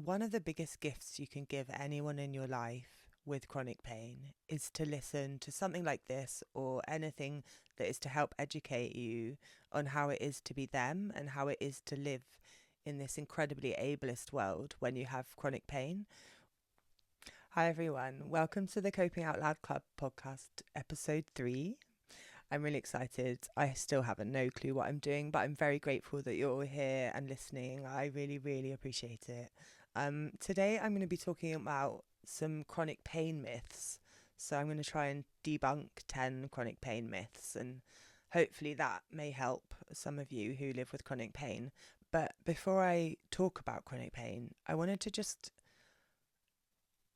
One of the biggest gifts you can give anyone in your life with chronic pain is to listen to something like this or anything that is to help educate you on how it is to be them and how it is to live in this incredibly ableist world when you have chronic pain. Hi everyone, welcome to the Coping Out Loud Club podcast, episode 3. I'm really excited. I still have no clue what I'm doing, but I'm very grateful that you're all here and listening. I really, really appreciate it. Today I'm going to be talking about some chronic pain myths. So I'm going to try and debunk 10 chronic pain myths, and hopefully that may help some of you who live with chronic pain. But before I talk about chronic pain, I wanted to just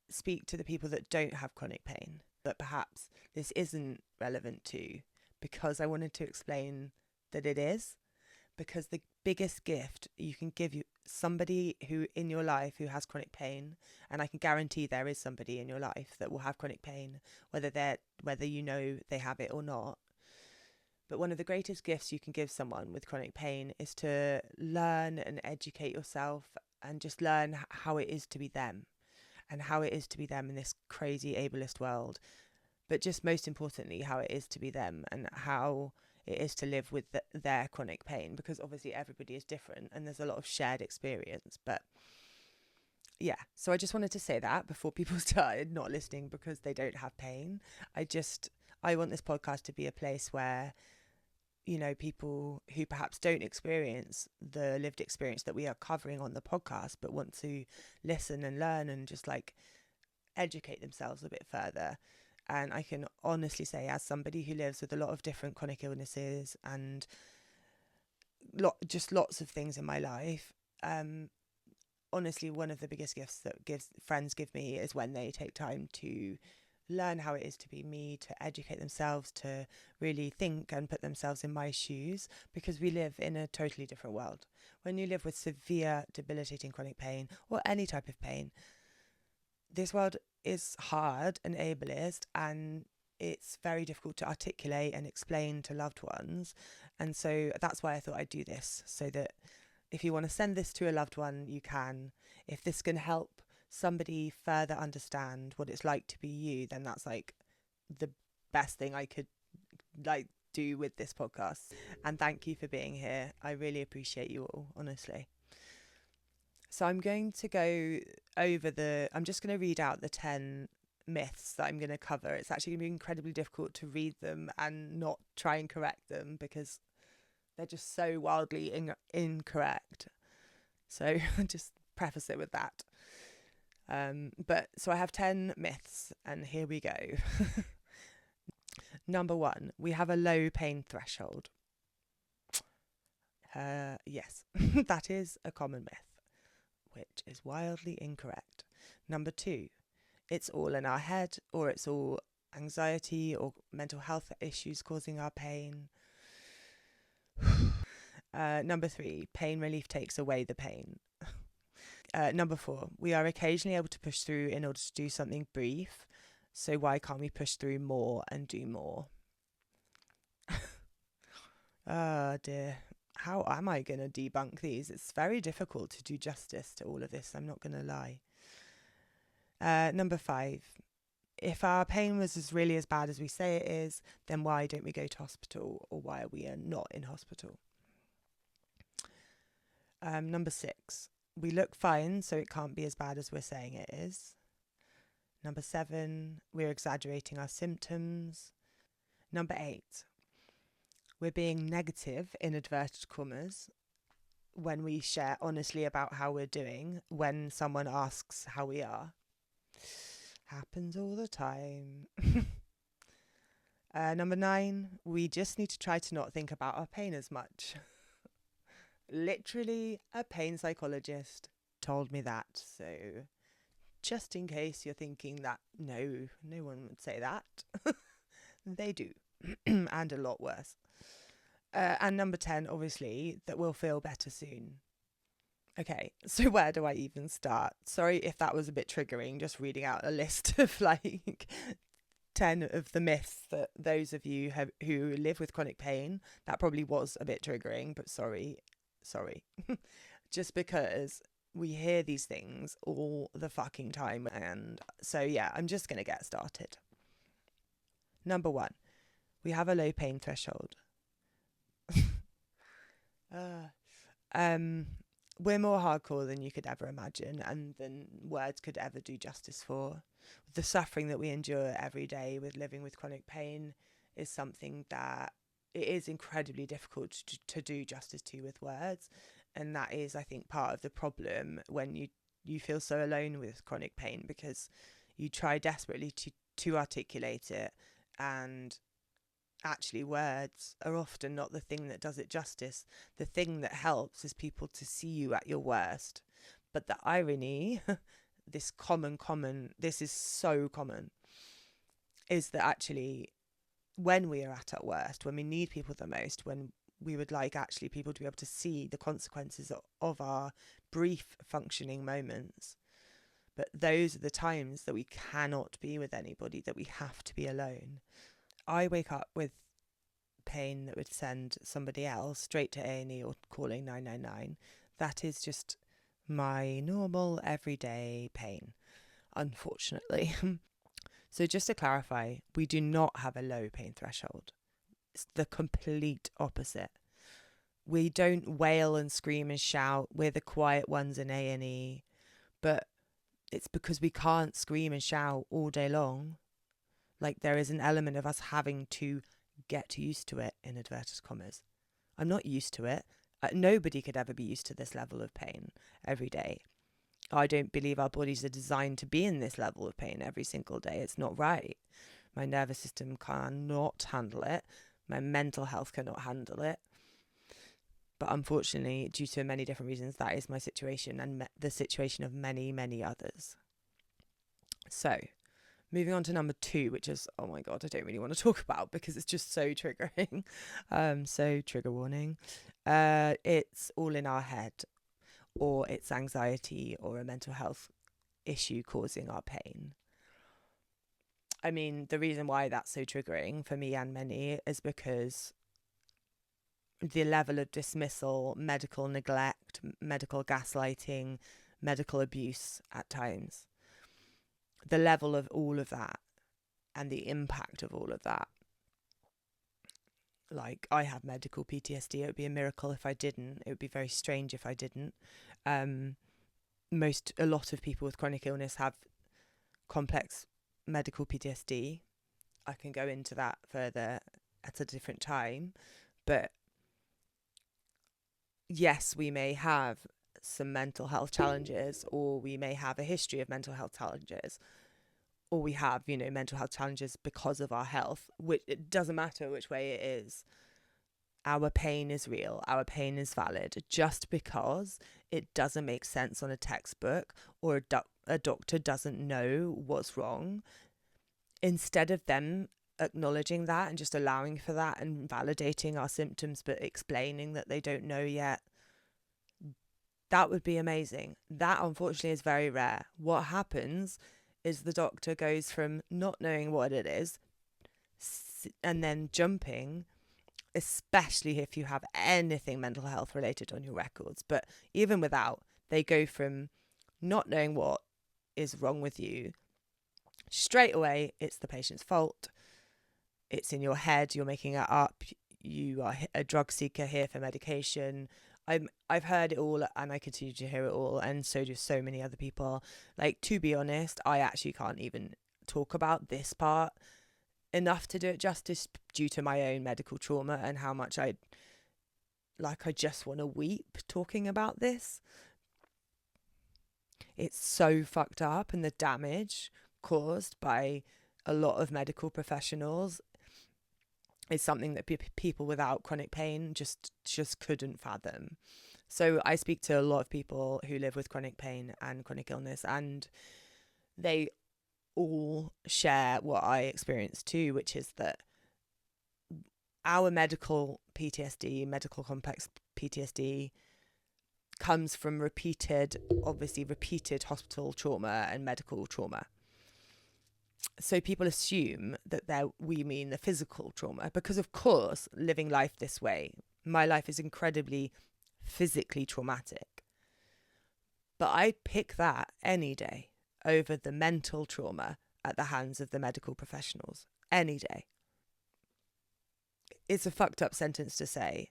speak to the people that don't have chronic pain, that perhaps this isn't relevant to, because I wanted to explain that it is. Because the biggest gift you can give you somebody who in your life who has chronic pain, and I can guarantee there is somebody in your life that will have chronic pain, whether you know they have it or not. But one of the greatest gifts you can give someone with chronic pain is to learn and educate yourself and just learn how it is to be them and how it is to be them in this crazy ableist world. But just most importantly, how it is to be them and how it is to live with their chronic pain, because obviously everybody is different and there's a lot of shared experience. But yeah, so I just wanted to say that before people started not listening because they don't have pain. I want this podcast to be a place where, you know, people who perhaps don't experience the lived experience that we are covering on the podcast, but want to listen and learn and just like educate themselves a bit further. And I can honestly say, as somebody who lives with a lot of different chronic illnesses and just lots of things in my life, honestly, one of the biggest gifts that friends give me is when they take time to learn how it is to be me, to educate themselves, to really think and put themselves in my shoes, because we live in a totally different world. When you live with severe, debilitating chronic pain or any type of pain, this world is hard and ableist, and it's very difficult to articulate and explain to loved ones. And so that's why I thought I'd do this, so that if you want to send this to a loved one, you can. If this can help somebody further understand what it's like to be you, then that's like the best thing I could like do with this podcast. And thank you for being here. I really appreciate you all, honestly. So I'm going to go over I'm just going to read out the 10 myths that I'm going to cover. It's actually going to be incredibly difficult to read them and not try and correct them because they're just so wildly incorrect. So just preface it with that. So I have 10 myths, and here we go. Number 1, we have a low pain threshold. Yes, that is a common myth, which is wildly incorrect. Number 2, it's all in our head, or it's all anxiety or mental health issues causing our pain. Number 3, pain relief takes away the pain. Number 4, we are occasionally able to push through in order to do something brief, so why can't we push through more and do more? Oh dear. How am I going to debunk these? It's very difficult to do justice to all of this, I'm not going to lie. Number 5, if our pain was really as bad as we say it is, then why don't we go to hospital, or why are we not in hospital? Number 6, we look fine, so it can't be as bad as we're saying it is. Number 7, we're exaggerating our symptoms. Number 8, we're being negative, in inverted commas, when we share honestly about how we're doing when someone asks how we are. Happens all the time. Number 9, we just need to try to not think about our pain as much. Literally, a pain psychologist told me that, so just in case you're thinking that no one would say that, they do, and a lot worse. And number 10, obviously, that we'll feel better soon. Okay, so where do I even start? Sorry if that was a bit triggering, just reading out a list of like 10 of the myths that those of you who live with chronic pain, that probably was a bit triggering, but sorry. Just because we hear these things all the fucking time. And so, yeah, I'm just going to get started. Number 1, we have a low pain threshold. We're more hardcore than you could ever imagine and than words could ever do justice for. The suffering that we endure every day with living with chronic pain is something that it is incredibly difficult to do justice to with words. And that is, I think, part of the problem when you feel so alone with chronic pain, because you try desperately to articulate it, and actually words are often not the thing that does it justice. The thing that helps is people to see you at your worst. But the irony, this is so common, is that actually when we are at our worst, when we need people the most, when we would like actually people to be able to see the consequences of our brief functioning moments, but those are the times that we cannot be with anybody, that we have to be alone. I wake up with pain that would send somebody else straight to A&E or calling 999. That is just my normal everyday pain, unfortunately. So just to clarify, we do not have a low pain threshold. It's the complete opposite. We don't wail and scream and shout. We're the quiet ones in A&E, but it's because we can't scream and shout all day long. Like, there is an element of us having to get used to it, in inverted commas. I'm not used to it. Nobody could ever be used to this level of pain every day. I don't believe our bodies are designed to be in this level of pain every single day. It's not right. My nervous system cannot handle it. My mental health cannot handle it. But unfortunately, due to many different reasons, that is my situation and the situation of many, many others. So, moving on to number 2, which is, oh my God, I don't really want to talk about because it's just so triggering. So trigger warning. It's all in our head, or it's anxiety or a mental health issue causing our pain. I mean, the reason why that's so triggering for me and many is because the level of dismissal, medical neglect, medical gaslighting, medical abuse at times, the level of all of that and the impact of all of that. Like, I have medical PTSD. It would be a miracle if I didn't. It would be very strange if I didn't. A lot of people with chronic illness have complex medical PTSD. I can go into that further at a different time. But yes, we may have some mental health challenges, or we may have a history of mental health challenges, or we have, mental health challenges because of our health, which it doesn't matter which way it is. Our pain is real. Our pain is valid. Just because it doesn't make sense on a textbook, or a doctor doesn't know what's wrong, instead of them acknowledging that and just allowing for that and validating our symptoms, but explaining that they don't know yet, that would be amazing. That, unfortunately, is very rare. What happens is the doctor goes from not knowing what it is and then jumping, especially if you have anything mental health related on your records. But even without, they go from not knowing what is wrong with you, straight away, it's the patient's fault. It's in your head. You're making it up. You are a drug seeker here for medication. I've heard it all, and I continue to hear it all, and so do so many other people. Like, to be honest, I actually can't even talk about this part enough to do it justice, due to my own medical trauma and how much I just want to weep talking about this. It's so fucked up, and the damage caused by a lot of medical professionals is something that people without chronic pain just couldn't fathom. So I speak to a lot of people who live with chronic pain and chronic illness, and they all share what I experienced too, which is that our medical PTSD, medical complex PTSD, comes from repeated hospital trauma and medical trauma. So people assume that we mean the physical trauma, because of course, living life this way, my life is incredibly physically traumatic. But I'd pick that any day over the mental trauma at the hands of the medical professionals. Any day. It's a fucked up sentence to say,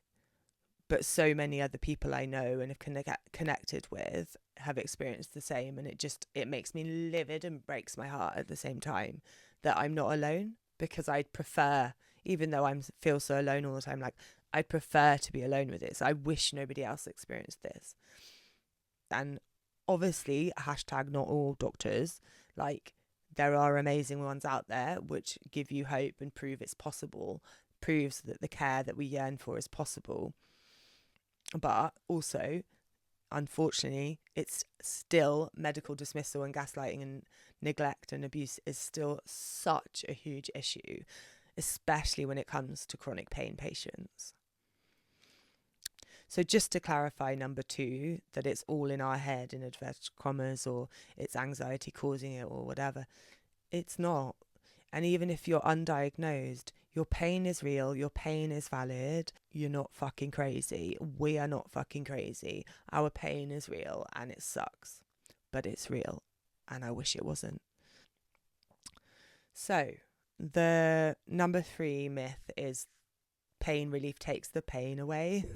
but so many other people I know and have connected with have experienced the same, and it makes me livid and breaks my heart at the same time that I'm not alone, because I'd prefer, even though I feel so alone all the time, like I'd prefer to be alone with it. So I wish nobody else experienced this. And obviously, hashtag not all doctors, like there are amazing ones out there which give you hope and prove it's possible, proves that the care that we yearn for is possible. But also, unfortunately, it's still medical dismissal and gaslighting and neglect and abuse is still such a huge issue, especially when it comes to chronic pain patients. So just to clarify, number 2, that it's all in our head in inverted commas, or it's anxiety causing it or whatever. It's not. And even if you're undiagnosed, your pain is real, your pain is valid, you're not fucking crazy. We are not fucking crazy. Our pain is real and it sucks, but it's real, and I wish it wasn't. So the number 3 myth is pain relief takes the pain away.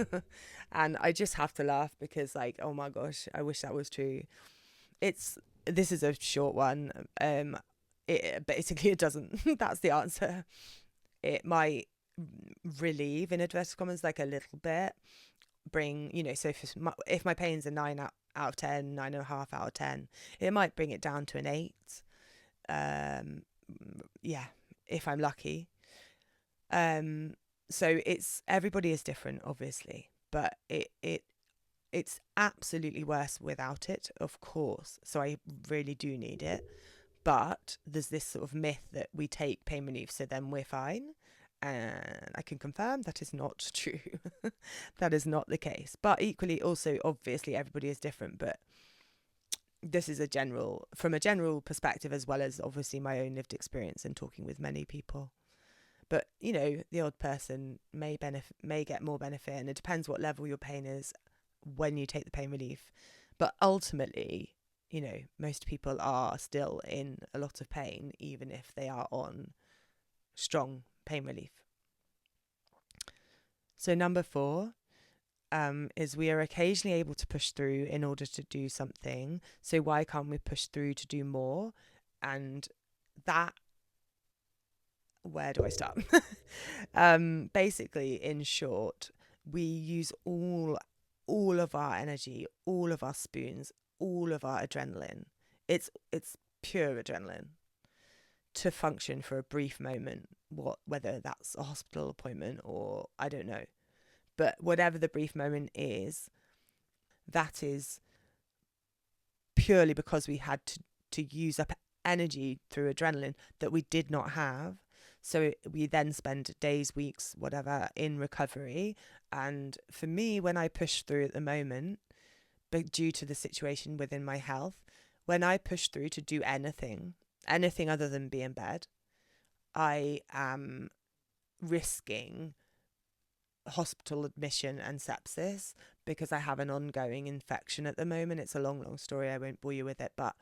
And I just have to laugh because, like, oh my gosh, I wish that was true. This is a short one. It doesn't. That's the answer. It might relieve, in inverted commas, like a little bit, bring, so if my pain's a 9 out of 10, 9.5 out of 10, it might bring it down to an 8. If I'm lucky. So everybody is different, obviously, but it's absolutely worse without it, of course. So I really do need it. But there's this sort of myth that we take pain relief, so then we're fine. And I can confirm that is not true. That is not the case. But equally, also, obviously, everybody is different. But this is from a general perspective, as well as obviously my own lived experience and talking with many people. But, the odd person may get more benefit, and it depends what level your pain is when you take the pain relief. But ultimately, most people are still in a lot of pain, even if they are on strong pain relief. So number 4 is we are occasionally able to push through in order to do something. So why can't we push through to do more? And that, where do I start? Basically, in short, we use all of our energy, all of our spoons, all of our adrenaline. It's pure adrenaline to function for a brief moment, whether that's a hospital appointment or I don't know. But whatever the brief moment is, that is purely because we had to use up energy through adrenaline that we did not have. So we then spend days, weeks, whatever, in recovery. And for me, when I push through at the moment, but due to the situation within my health, when I push through to do anything other than be in bed, I am risking hospital admission and sepsis because I have an ongoing infection at the moment. It's a long story. I won't bore you with it. But,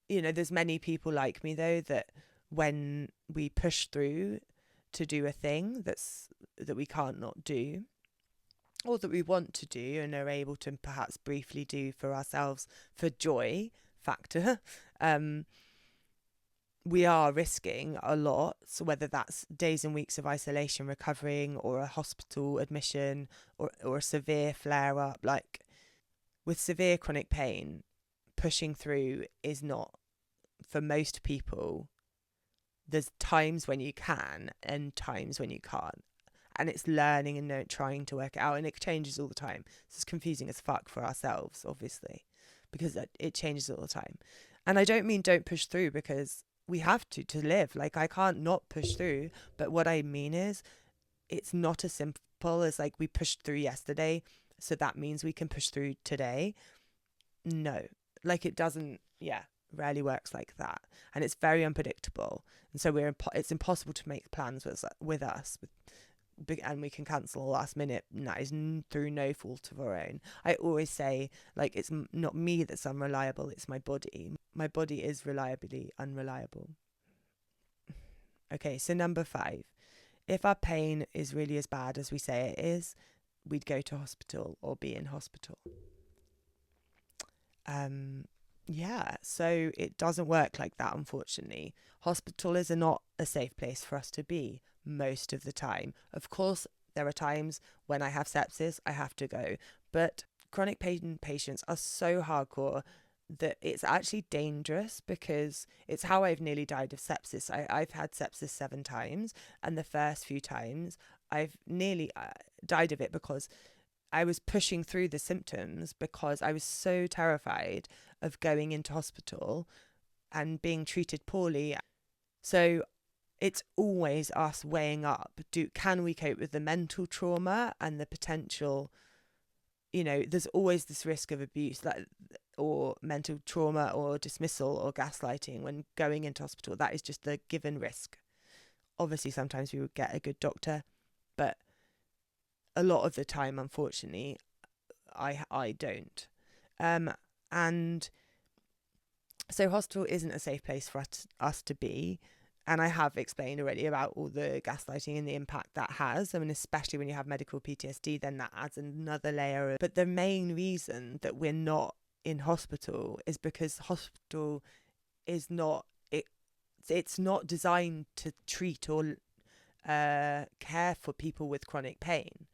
there's many people like me, though, that when we push through to do a thing that we can't not do, or that we want to do and are able to perhaps briefly do for ourselves for joy factor, we are risking a lot. So whether that's days and weeks of isolation recovering, or a hospital admission, or a severe flare up, like with severe chronic pain, pushing through is not, for most people, there's times when you can and times when you can't. And it's learning and trying to work it out, and it changes all the time. So it's confusing as fuck for ourselves, obviously, because it changes all the time. And I don't mean don't push through, because we have to live. Like, I can't not push through. But what I mean is, it's not as simple as like we pushed through yesterday, so that means we can push through today. No, like it doesn't. Yeah, rarely works like that, and it's very unpredictable. And so it's impossible to make plans with us. and we can cancel last minute, and that is through no fault of our own. I always say, like, it's not me that's unreliable, it's my body. My body is reliably unreliable. Okay, so number 5. If our pain is really as bad as we say it is, we'd go to hospital or be in hospital. Yeah, so it doesn't work like that, unfortunately. Hospital is not a safe place for us to be most of the time. Of course, there are times when I have sepsis, I have to go. But chronic pain patients are so hardcore that it's actually dangerous, because it's how I've nearly died of sepsis. I've had sepsis 7 times, and the first few times I've nearly died of it because I was pushing through the symptoms because I was so terrified of going into hospital and being treated poorly. So it's always us weighing up, can we cope with the mental trauma and the potential, there's always this risk of abuse, or mental trauma or dismissal or gaslighting when going into hospital. That is just the given risk. Obviously, sometimes we would get a good doctor, but a lot of the time, unfortunately, I don't. And so hospital isn't a safe place for us to be. And I have explained already about all the gaslighting and the impact that has. I mean, especially when you have medical PTSD, then that adds another layer. But the main reason that we're not in hospital is because hospital is not, it's not designed to treat or care for people with chronic pain.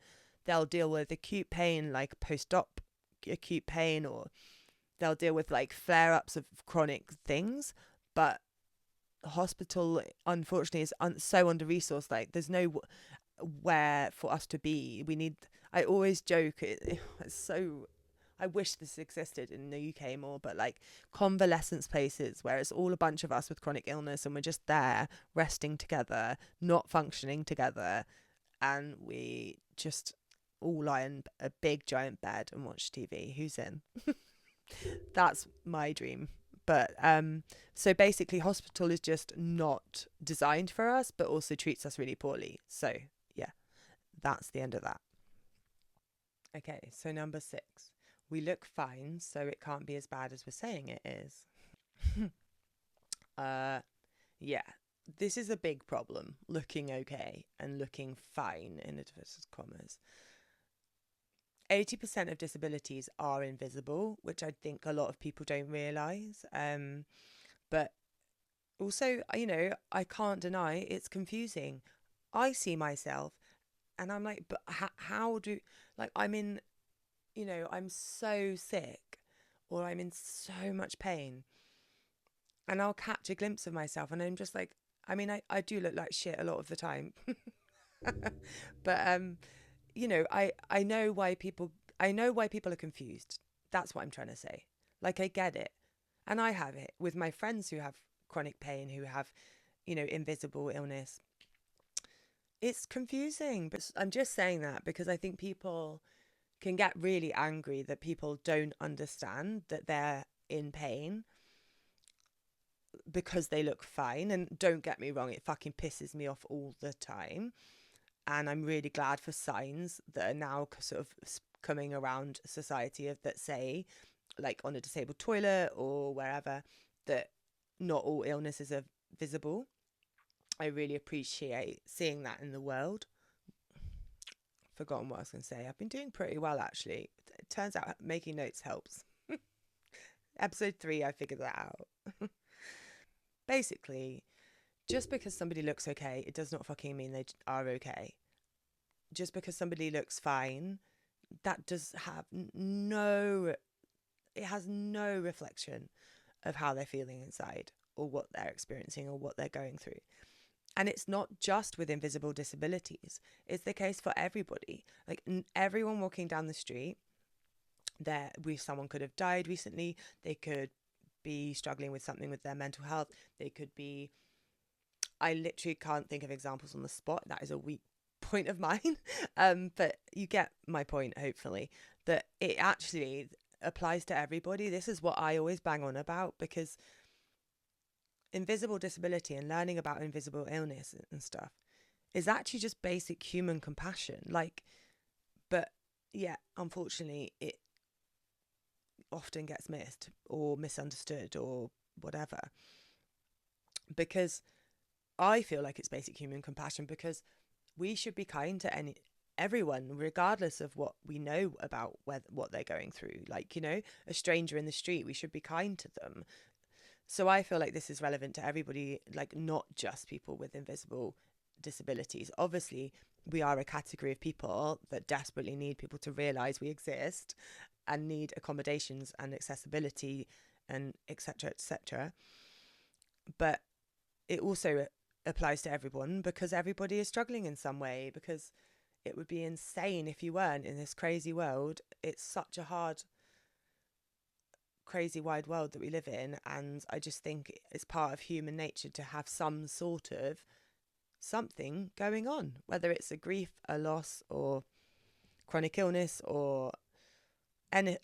They'll deal with acute pain, like post-op acute pain, or they'll deal with like flare-ups of chronic things. But hospital, unfortunately, is so under-resourced. Like, there's nowhere for us to be. I always joke, it's so, I wish this existed in the UK more, but like convalescence places where it's all a bunch of us with chronic illness and we're just there resting together, not functioning together, and we just all lie in a big giant bed and watch TV. Who's in? That's my dream. But so basically hospital is just not designed for us, but also treats us really poorly. So yeah, that's the end of that. Okay, so number 6. We look fine, so it can't be as bad as we're saying it is. Yeah, this is a big problem, looking okay and looking fine in inverted commas. 80% of disabilities are invisible, which I think a lot of people don't realise. But also, I can't deny it's confusing. I see myself and I'm like, but how do, like, I'm so sick or I'm in so much pain, and I'll catch a glimpse of myself and I'm just like, I do look like shit a lot of the time. But I know why people are confused. That's what I'm trying to say. Like, I get it. And I have it with my friends who have chronic pain, who have, invisible illness. It's confusing, but I'm just saying that because I think people can get really angry that people don't understand that they're in pain because they look fine. And don't get me wrong, it fucking pisses me off all the time. And I'm really glad for signs that are now sort of coming around society that say, like on a disabled toilet or wherever, that not all illnesses are visible. I really appreciate seeing that in the world. Forgotten what I was going to say. I've been doing pretty well, actually. It turns out making notes helps. Episode 3, I figured that out. Basically, just because somebody looks okay, it does not fucking mean they are okay. Just because somebody looks fine, that does have it has no reflection of how they're feeling inside or what they're experiencing or what they're going through. And it's not just with invisible disabilities. It's the case for everybody. Like, everyone walking down the street, someone could have died recently. They could be struggling with something with their mental health. They could be, I literally can't think of examples on the spot. That is a weak point of mine. But you get my point, hopefully, that it actually applies to everybody. This is what I always bang on about, because invisible disability and learning about invisible illness and stuff, is actually just basic human compassion. Like, but yeah, unfortunately, it often gets missed or misunderstood or whatever. Because I feel like it's basic human compassion, because we should be kind to everyone, regardless of what we know about what they're going through. Like, a stranger in the street, we should be kind to them. So I feel like this is relevant to everybody, like not just people with invisible disabilities. Obviously, we are a category of people that desperately need people to realise we exist and need accommodations and accessibility and etc. etc. But it also applies to everyone, because everybody is struggling in some way, because it would be insane if you weren't in this crazy world. It's such a hard, crazy wide world that we live in, and I just think it's part of human nature to have some sort of something going on, whether it's a grief, a loss, or chronic illness, or I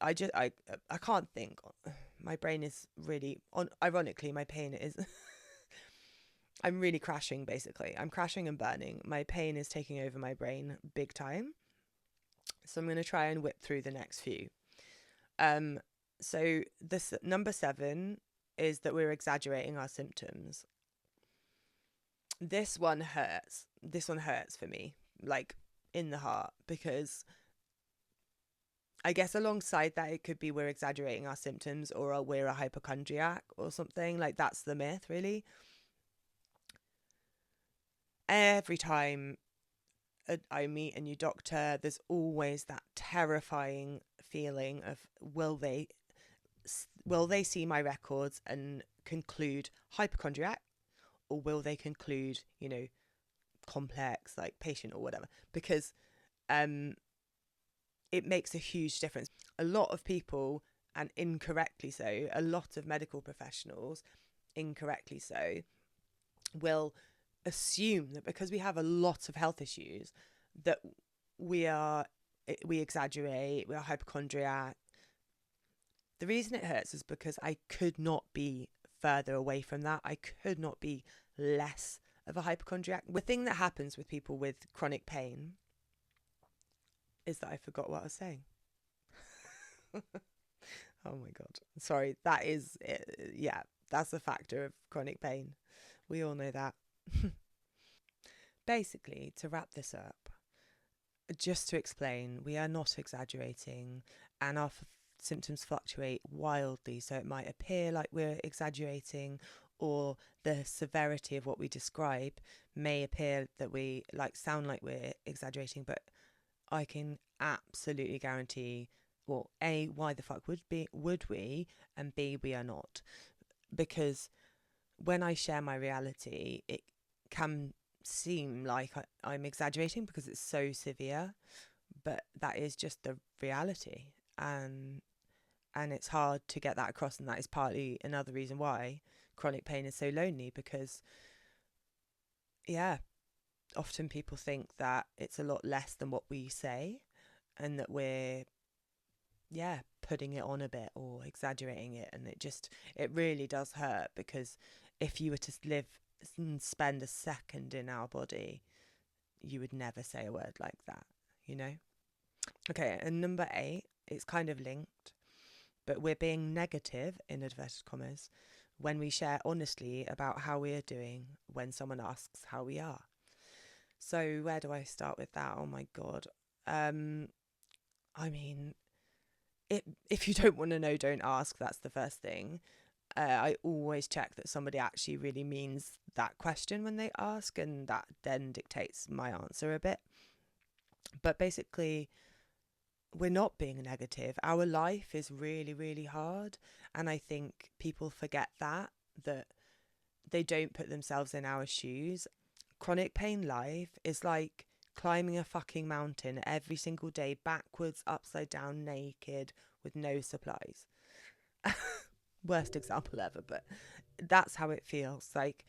can't think. My brain is really ironically, my pain is I'm really crashing. Basically, I'm crashing and burning. My pain is taking over my brain big time, so I'm going to try and whip through the next few. So this number 7 is that we're exaggerating our symptoms. This one hurts. This one hurts for me, like in the heart, because I guess alongside that, it could be we're exaggerating our symptoms, or we're a hypochondriac or something. Like, that's the myth, really. Every time I meet a new doctor, there's always that terrifying feeling of, will they see my records and conclude hypochondriac, or will they conclude, complex, like patient or whatever? Because it makes a huge difference. A lot of people, and incorrectly so, a lot of medical professionals, incorrectly so, will assume that because we have a lot of health issues, that we exaggerate, we are hypochondriac. The reason it hurts is because I could not be further away from that. I could not be less of a hypochondriac. The thing that happens with people with chronic pain is that I forgot what I was saying. Oh my God. Sorry. That is it. Yeah, that's the factor of chronic pain. We all know that. Basically, to wrap this up, just to explain, we are not exaggerating, and our symptoms fluctuate wildly. So it might appear like we're exaggerating, or the severity of what we describe may appear that we sound like we're exaggerating, but I can absolutely guarantee, well, A, why the fuck would we, and B, we are not. Because when I share my reality, it can seem like I'm exaggerating because it's so severe, but that is just the reality, and it's hard to get that across, and that is partly another reason why chronic pain is so lonely, because often people think that it's a lot less than what we say, and that we're putting it on a bit or exaggerating it, and it really does hurt, because if you were to live and spend a second in our body, you would never say a word like that, Okay, and number 8, it's kind of linked, but we're being negative, in inverted commas, when we share honestly about how we are doing when someone asks how we are. So where do I start with that? Oh my God. I mean, if you don't want to know, don't ask. That's the first thing. I always check that somebody actually really means that question when they ask, and that then dictates my answer a bit. But basically, we're not being negative. Our life is really, really hard, and I think people forget that they don't put themselves in our shoes. Chronic pain life is like climbing a fucking mountain every single day, backwards, upside down, naked, with no supplies. Worst example ever, but that's how it feels. Like,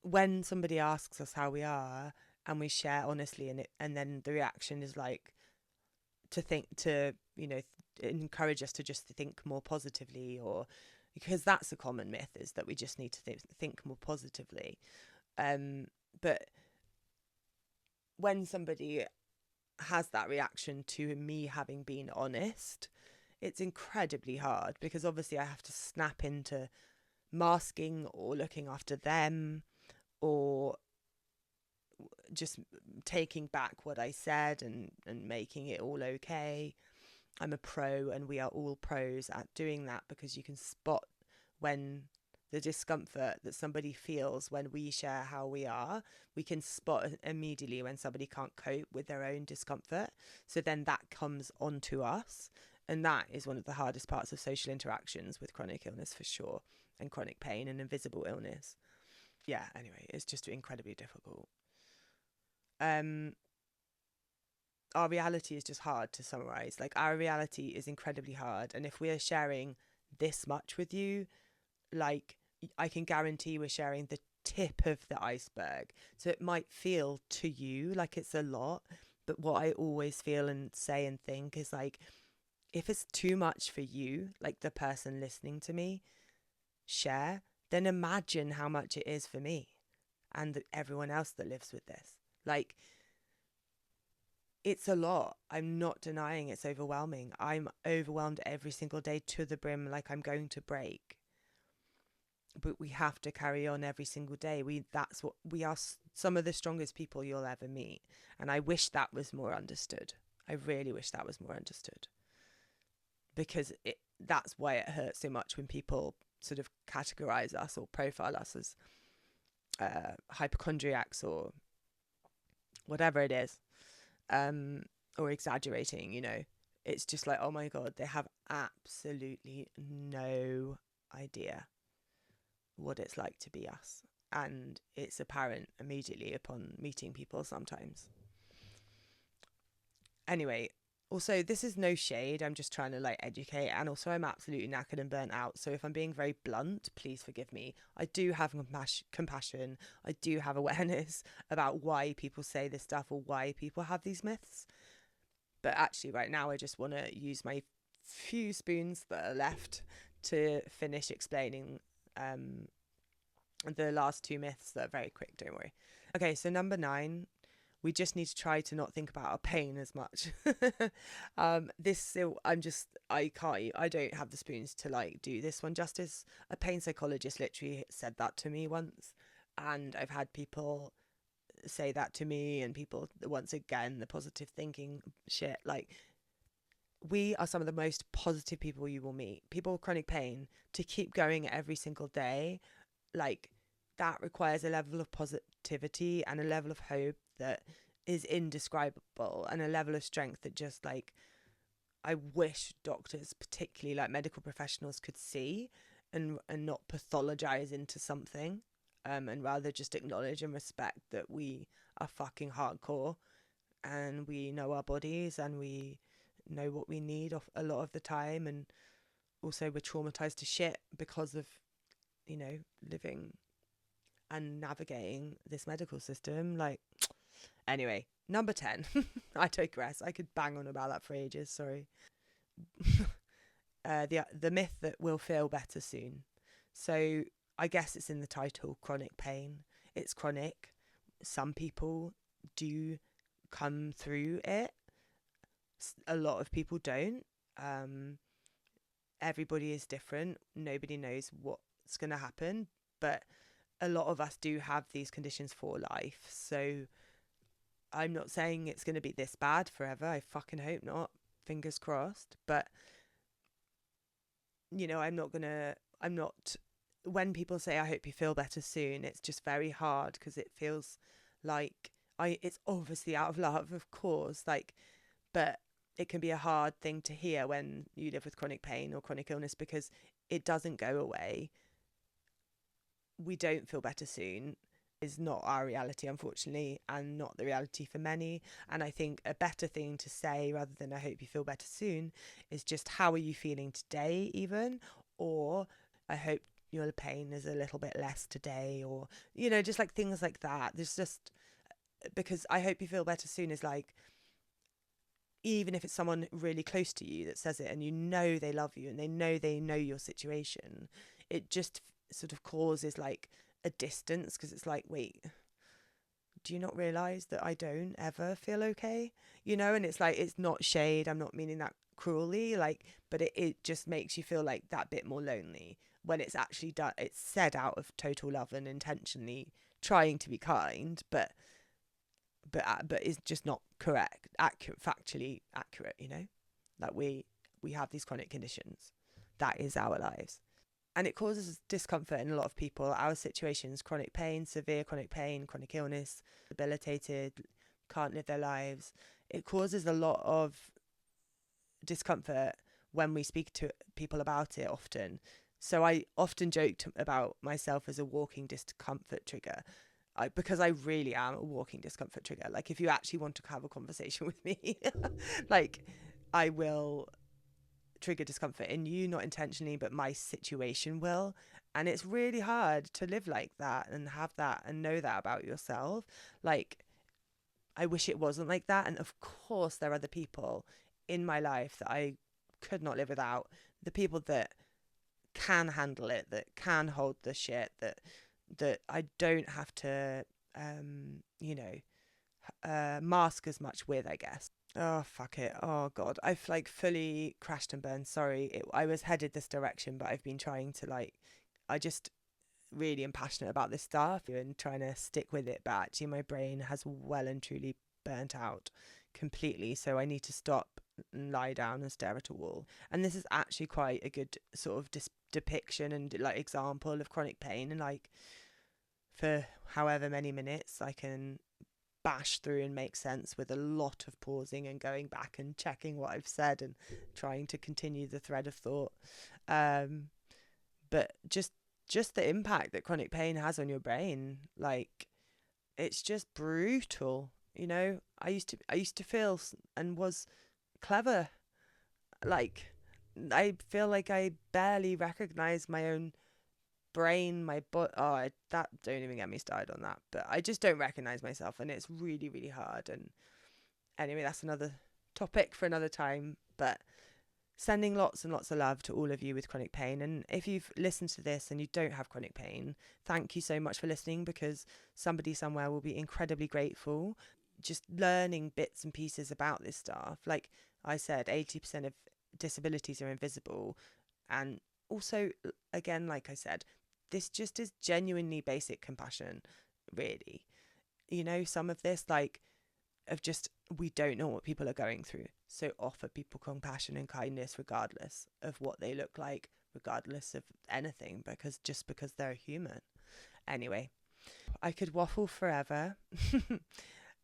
when somebody asks us how we are and we share honestly, and then the reaction is like to encourage us to just think more positively, or because that's a common myth, is that we just need to think more positively. But when somebody has that reaction to me having been honest, it's incredibly hard, because obviously I have to snap into masking or looking after them, or just taking back what I said and making it all okay. I'm a pro, and we are all pros at doing that, because you can spot when the discomfort that somebody feels when we share how we are. We can spot immediately when somebody can't cope with their own discomfort. So then that comes onto us. And that is one of the hardest parts of social interactions with chronic illness, for sure, and chronic pain and invisible illness. Yeah, anyway, it's just incredibly difficult. Our reality is just hard to summarize. Like, our reality is incredibly hard. And if we are sharing this much with you, like, I can guarantee we're sharing the tip of the iceberg. So it might feel to you like it's a lot, but what I always feel and say and think is, like, if it's too much for you, like the person listening to me share, then imagine how much it is for me and everyone else that lives with this. Like, it's a lot. I'm not denying it's overwhelming. I'm overwhelmed every single day to the brim, like I'm going to break. But we have to carry on every single day. That's what we are, some of the strongest people you'll ever meet. And I wish that was more understood. I really wish that was more understood. Because that's why it hurts so much when people sort of categorize us or profile us as hypochondriacs or whatever it is, or exaggerating, you know. It's just like, oh my God, they have absolutely no idea what it's like to be us. And it's apparent immediately upon meeting people sometimes. Anyway, also, this is no shade. I'm just trying to like educate. And also, I'm absolutely knackered and burnt out. So if I'm being very blunt, please forgive me. I do have compassion. I do have awareness about why people say this stuff or why people have these myths. But actually, right now, I just want to use my few spoons that are left to finish explaining the last two myths that are very quick. Don't worry. Okay, so number 9. We just need to try to not think about our pain as much. I don't have the spoons to like do this one justice. A pain psychologist literally said that to me once. And I've had people say that to me, and people, once again, the positive thinking shit. Like, we are some of the most positive people you will meet. People with chronic pain, to keep going every single day, like, that requires a level of positivity and a level of hope that is indescribable, and a level of strength that just, like, I wish doctors, particularly like medical professionals, could see and not pathologize into something, and rather just acknowledge and respect that we are fucking hardcore, and we know our bodies, and we know what we need a lot of the time, and also we're traumatized to shit because of, you know, living and navigating this medical system. Like, anyway, number 10. I digress. I could bang on about that for ages, sorry. The myth that we'll feel better soon. So I guess it's in the title, chronic pain. It's chronic. Some people do come through it. A lot of people don't. Everybody is different. Nobody knows what's going to happen, but a lot of us do have these conditions for life. So I'm not saying it's going to be this bad forever. I fucking hope not. Fingers crossed. But, you know, when people say, I hope you feel better soon, it's just very hard, because it feels like it's obviously out of love, of course, like, but it can be a hard thing to hear when you live with chronic pain or chronic illness, because it doesn't go away. We don't feel better soon is not our reality, unfortunately, and not the reality for many. And I think a better thing to say, rather than I hope you feel better soon, is just, how are you feeling today, even? Or I hope your pain is a little bit less today, or, you know, just like things like that. There's just, because I hope you feel better soon is like, even if it's someone really close to you that says it, and you know they love you and they know your situation, it just sort of causes like a distance, because it's like, wait, do you not realize that I don't ever feel okay? You know, and it's like, it's not shade. I'm not meaning that cruelly, like, but it just makes you feel like that bit more lonely when it's actually done. It's said out of total love and intentionally trying to be kind, but is just not correct, accurate, factually accurate, you know? Like we have these chronic conditions. That is our lives. And it causes discomfort in a lot of people. Our situations, chronic pain, severe chronic pain, chronic illness, debilitated, can't live their lives. It causes a lot of discomfort when we speak to people about it often. So I often joked about myself as a walking discomfort trigger. Because I really am a walking discomfort trigger. Like, if you actually want to have a conversation with me, like, I will trigger discomfort in you, not intentionally, but my situation will. And it's really hard to live like that and have that and know that about yourself. Like, I wish it wasn't like that. And of course, there are other people in my life that I could not live without. The people that can handle it, that can hold the shit, that I don't have to, mask as much with, I guess. Oh, fuck it. Oh, God. I've like fully crashed and burned. Sorry. I was headed this direction, but I've been trying to I just really am passionate about this stuff and trying to stick with it. But actually, my brain has well and truly burnt out completely. So I need to stop and lie down and stare at a wall. And this is actually quite a good sort of depiction and like example of chronic pain. And like, for however many minutes, I can bash through and make sense with a lot of pausing and going back and checking what I've said and trying to continue the thread of thought. But just the impact that chronic pain has on your brain, like, it's just brutal. You know, I used to feel and was clever. Like, I feel like I barely recognize my own brain, my butt. That don't even get me started on that. But I just don't recognize myself, and it's really, really hard. And anyway, that's another topic for another time. But sending lots and lots of love to all of you with chronic pain. And if you've listened to this and you don't have chronic pain, thank you so much for listening, because somebody somewhere will be incredibly grateful. Just learning bits and pieces about this stuff. Like I said, 80% of disabilities are invisible. And also, again, like I said, this just is genuinely basic compassion, really. You know, some of this, like, of just, we don't know what people are going through. So offer people compassion and kindness regardless of what they look like, regardless of anything, because they're human. Anyway, I could waffle forever,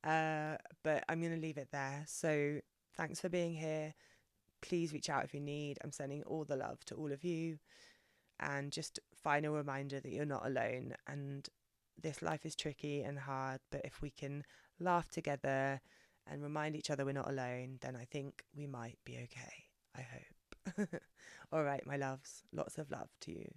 but I'm going to leave it there. So thanks for being here. Please reach out if you need. I'm sending all the love to all of you. And just final reminder that you're not alone. And this life is tricky and hard, but if we can laugh together and remind each other we're not alone, then I think we might be okay. I hope. All right, my loves. Lots of love to you.